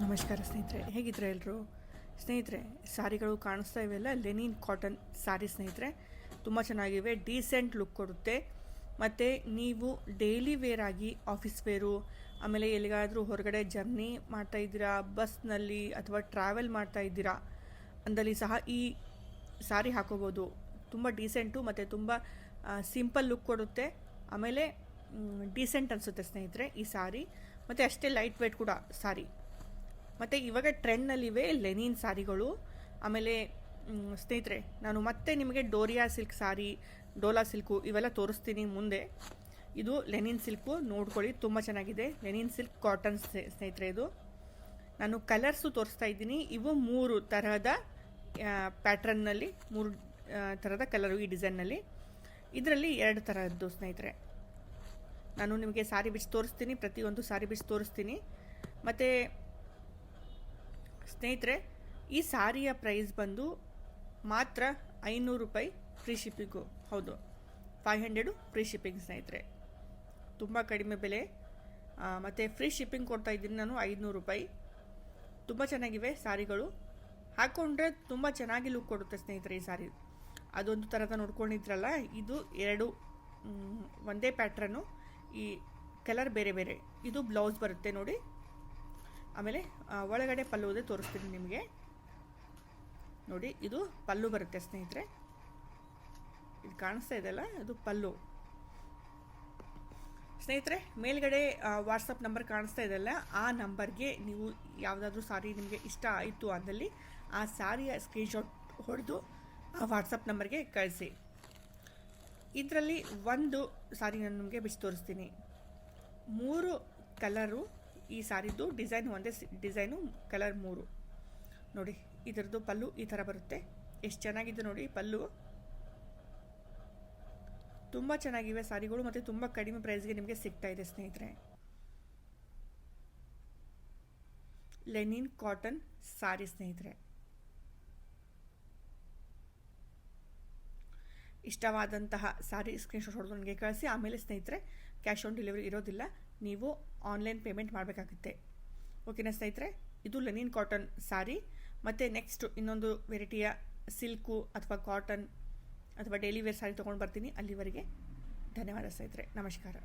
ನಮಸ್ಕಾರ ಸ್ನೇಹಿತರೆ, ಹೇಗಿದ್ರೆ ಎಲ್ಲರೂ ಸ್ನೇಹಿತರೆ. ಸಾರಿಗಳು ಕಾಣಿಸ್ತಾ ಇವೆಲ್ಲ ಲೆನಿನ್ ಕಾಟನ್ ಸಾರಿ ಸ್ನೇಹಿತರೆ. ತುಂಬ ಚೆನ್ನಾಗಿವೆ, ಡೀಸೆಂಟ್ ಲುಕ್ ಕೊಡುತ್ತೆ. ಮತ್ತು ನೀವು ಡೈಲಿ ವೇರ್ ಆಗಿ ಆಫೀಸ್ ವೇರು, ಆಮೇಲೆ ಎಲ್ಲಿಗಾದರೂ ಹೊರಗಡೆ ಜರ್ನಿ ಮಾಡ್ತಾ ಇದ್ದೀರಾ, ಬಸ್ನಲ್ಲಿ ಅಥವಾ ಟ್ರಾವೆಲ್ ಮಾಡ್ತಾ ಇದ್ದೀರಾ ಅಂದಲ್ಲಿ ಸಹ ಈ ಸಾರಿ ಹಾಕೋಬೋದು. ತುಂಬ ಡೀಸೆಂಟು ಮತ್ತು ತುಂಬ ಸಿಂಪಲ್ ಲುಕ್ ಕೊಡುತ್ತೆ. ಆಮೇಲೆ ಡೀಸೆಂಟ್ ಅನಿಸುತ್ತೆ ಸ್ನೇಹಿತರೆ ಈ ಸಾರಿ. ಮತ್ತು ಅಷ್ಟೇ ಲೈಟ್ ವೇಟ್ ಕೂಡ ಸಾರಿ. ಮತ್ತು ಇವಾಗ ಟ್ರೆಂಡ್ನಲ್ಲಿವೆ ಲೆನಿನ್ ಸಾರಿಗಳು. ಆಮೇಲೆ ಸ್ನೇಹಿತರೆ, ನಾನು ಮತ್ತೆ ನಿಮಗೆ ಡೋರಿಯಾ ಸಿಲ್ಕ್ ಸಾರಿ, ಡೋಲಾ ಸಿಲ್ಕು ಇವೆಲ್ಲ ತೋರಿಸ್ತೀನಿ ಮುಂದೆ. ಇದು ಲೆನಿನ್ ಸಿಲ್ಕು ನೋಡ್ಕೊಳ್ಳಿ, ತುಂಬ ಚೆನ್ನಾಗಿದೆ. ಲೆನಿನ್ ಸಿಲ್ಕ್ ಕಾಟನ್ ಸ್ನೇಹಿತರೆ. ಇದು ನಾನು ಕಲರ್ಸು ತೋರಿಸ್ತಾ ಇದ್ದೀನಿ. ಇವು 3 ತರಹದ ಪ್ಯಾಟ್ರನ್ನಲ್ಲಿ, 3 ಥರದ ಕಲರು ಈ ಡಿಸೈನ್ನಲ್ಲಿ. ಇದರಲ್ಲಿ 2 ಥರದ್ದು ಸ್ನೇಹಿತರೆ. ನಾನು ನಿಮಗೆ ಸಾರಿ ಬಿಚ್ಚಿ ತೋರಿಸ್ತೀನಿ, ಪ್ರತಿಯೊಂದು ಸಾರಿ ಬಿಚ್ಚಿ ತೋರಿಸ್ತೀನಿ. ಮತ್ತು ಸ್ನೇಹಿತರೆ, ಈ ಸಾರಿಯ ಪ್ರೈಸ್ ಬಂದು ಮಾತ್ರ 500 ರೂಪಾಯಿ ಫ್ರೀ ಶಿಪ್ಪಿಂಗು. ಹೌದು, 500 ಫ್ರೀ ಶಿಪ್ಪಿಂಗ್ ಸ್ನೇಹಿತರೆ. ತುಂಬ ಕಡಿಮೆ ಬೆಲೆ. ಮತ್ತು ಫ್ರೀ ಶಿಪ್ಪಿಂಗ್ ಕೊಡ್ತಾ ಇದ್ದೀನಿ ನಾನು 500 ರೂಪಾಯಿ. ತುಂಬ ಚೆನ್ನಾಗಿವೆ ಸಾರಿಗಳು. ಹಾಕ್ಕೊಂಡ್ರೆ ತುಂಬ ಚೆನ್ನಾಗಿ ಲುಕ್ ಕೊಡುತ್ತೆ ಸ್ನೇಹಿತರೆ ಈ ಸಾರಿ. ಅದೊಂದು ಥರದ ನೋಡ್ಕೊಂಡಿದ್ರಲ್ಲ, ಇದು 2 ಒಂದೇ ಪ್ಯಾಟ್ರನ್ನು, ಈ ಕಲರ್ ಬೇರೆ ಬೇರೆ. ಇದು ಬ್ಲೌಸ್ ಬರುತ್ತೆ ನೋಡಿ. ಆಮೇಲೆ ಒಳಗಡೆ ಪಲ್ಲುವುದೇ ತೋರಿಸ್ತೀನಿ ನಿಮಗೆ ನೋಡಿ. ಇದು ಪಲ್ಲು ಬರುತ್ತೆ ಸ್ನೇಹಿತರೆ. ಇದು ಕಾಣಿಸ್ತಾ ಇದೆಯಲ್ಲ, ಇದು ಪಲ್ಲು ಸ್ನೇಹಿತರೆ. ಮೇಲ್ಗಡೆ ವಾಟ್ಸಪ್ ನಂಬರ್ ಕಾಣಿಸ್ತಾ ಇದೆಯಲ್ಲ, ಆ ನಂಬರ್ಗೆ ನೀವು ಯಾವುದಾದ್ರೂ ಸಾರಿ ನಿಮಗೆ ಇಷ್ಟ ಆಯಿತು ಅಂದಲ್ಲಿ ಆ ಸಾರಿಯ ಸ್ಕ್ರೀನ್ಶಾಟ್ ಹೊಡೆದು ಆ ವಾಟ್ಸಪ್ ನಂಬರ್ಗೆ ಕಳಿಸಿ. ಇದರಲ್ಲಿ ಒಂದು ಸಾರಿ ನಾನು ನಿಮಗೆ ಬಿಚ್ಚಿ ತೋರಿಸ್ತೀನಿ. 3 ಕಲರು ಈ ಸಾರಿದ್ದು. ಡಿಸೈನ್ ಒಂದೇ ಡಿಸೈನು, ಕಲರ್ 3 ನೋಡಿ. ಇದರದ್ದು ಪಲ್ಲು ಈ ಥರ ಬರುತ್ತೆ. ಎಷ್ಟು ಚೆನ್ನಾಗಿದೆ ನೋಡಿ ಪಲ್ಲು. ತುಂಬ ಚೆನ್ನಾಗಿವೆ ಸಾರಿಗಳು ಮತ್ತು ತುಂಬ ಕಡಿಮೆ ಪ್ರೈಸ್ಗೆ ನಿಮಗೆ ಸಿಗ್ತಾ ಇದೆ ಸ್ನೇಹಿತರೆ. ಲೆನಿನ್ ಕಾಟನ್ ಸಾರಿ ಸ್ನೇಹಿತರೆ. ಇಷ್ಟವಾದಂತಹ ಸಾರಿ ಸ್ಕ್ರೀನ್ಶಾಟ್ ಹೊಡೆದು ನನಗೆ ಕಳಿಸಿ. ಆಮೇಲೆ ಸ್ನೇಹಿತರೆ, ಕ್ಯಾಶ್ ಆನ್ ಡೆಲಿವರಿ ಇರೋದಿಲ್ಲ, ನೀವು ಆನ್ಲೈನ್ ಪೇಮೆಂಟ್ ಮಾಡಬೇಕಾಗುತ್ತೆ. ಓಕೆನಾ ಸ್ನೇಹಿತರೆ? ಇದು ಲೆನಿನ್ ಕಾಟನ್ ಸಾರಿ. ಮತ್ತು ನೆಕ್ಸ್ಟ್ ಇನ್ನೊಂದು ವೆರೈಟಿಯ ಸಿಲ್ಕು ಅಥವಾ ಕಾಟನ್ ಅಥವಾ ಡೈಲಿ ವೇರ್ ಸಾರಿ ತೊಗೊಂಡು ಬರ್ತೀನಿ. ಅಲ್ಲಿವರೆಗೆ ಧನ್ಯವಾದ ಸ್ನೇಹಿತರೆ. ನಮಸ್ಕಾರ.